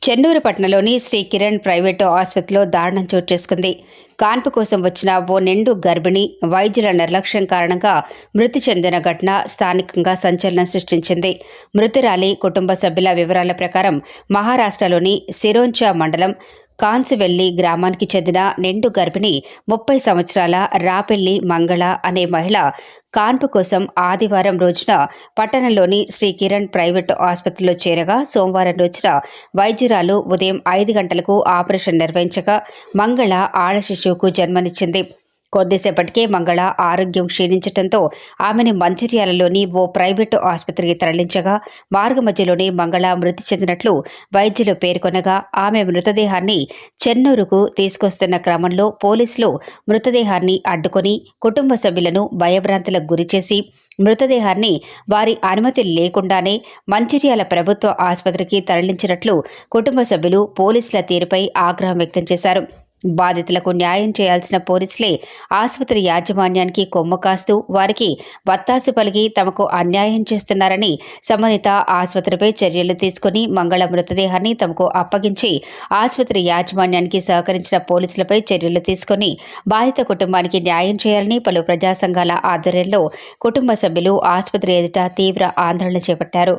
చెన్నూరు పట్టణంలోని శ్రీ కిరణ్ ప్రైవేటు ఆసుపత్రిలో దారుణం చోటు చేసుకుంది. కాన్పు కోసం వచ్చిన ఓ నిండు గర్భిణి వైద్యుల నిర్లక్ష్యం కారణంగా మృతి చెందిన ఘటన స్థానికంగా సంచలనం సృష్టించింది. మృతురాలి కుటుంబ సభ్యుల వివరాల ప్రకారం మహారాష్ట్రలోని సిరోంచా మండలం కాన్సువెల్లి గ్రామానికి చెందిన నిండు గర్భిణి 30 సంవత్సరాల రాపెల్లి మంగళ అనే మహిళ కాన్పు కోసం ఆదివారం రోజున పట్టణంలోని శ్రీ కిరణ్ ప్రైవేటు ఆసుపత్రిలో చేరగా సోమవారం రోజున వైద్యురాలు ఉదయం 5 గంటలకు ఆపరేషన్ నిర్వహించగా మంగళ ఆడ శిశువుకు జన్మనిచ్చింది. కొద్దిసేపటికే మంగళ ఆరోగ్యం క్షీణించడంతో ఆమెను మంచిర్యాలలోని ఓ ప్రైవేటు ఆసుపత్రికి తరలించగా మార్గమధ్యలోనే మంగళ మృతి చెందినట్లు వైద్యులు పేర్కొనగా ఆమె మృతదేహాన్ని చెన్నూరుకు తీసుకొస్తున్న క్రమంలో పోలీసులు మృతదేహాన్ని అడ్డుకొని కుటుంబ సభ్యులను భయభ్రాంతులకు గురిచేసి మృతదేహాన్ని వారి అనుమతి లేకుండానే మంచిర్యాల ప్రభుత్వ ఆసుపత్రికి తరలించినట్లు కుటుంబ సభ్యులు పోలీసుల తీరుపై ఆగ్రహం వ్యక్తం చేశారు. బాధితులకు న్యాయం చేయాల్సిన పోలీసులే ఆసుపత్రి యాజమాన్యానికి కొమ్ము కాస్తూ వారికి వత్తాసు పలికి తమకు అన్యాయం చేస్తున్నారని సంబంధిత ఆసుపత్రిపై చర్యలు తీసుకుని మంగళ మృతదేహాన్ని తమకు అప్పగించి ఆసుపత్రి యాజమాన్యానికి సహకరించిన పోలీసులపై చర్యలు తీసుకుని బాధిత కుటుంబానికి న్యాయం చేయాలని పలు ప్రజా సంఘాల ఆధ్వర్యంలో కుటుంబ సభ్యులు ఆసుపత్రి ఎదుట తీవ్ర ఆందోళన చేపట్టారు.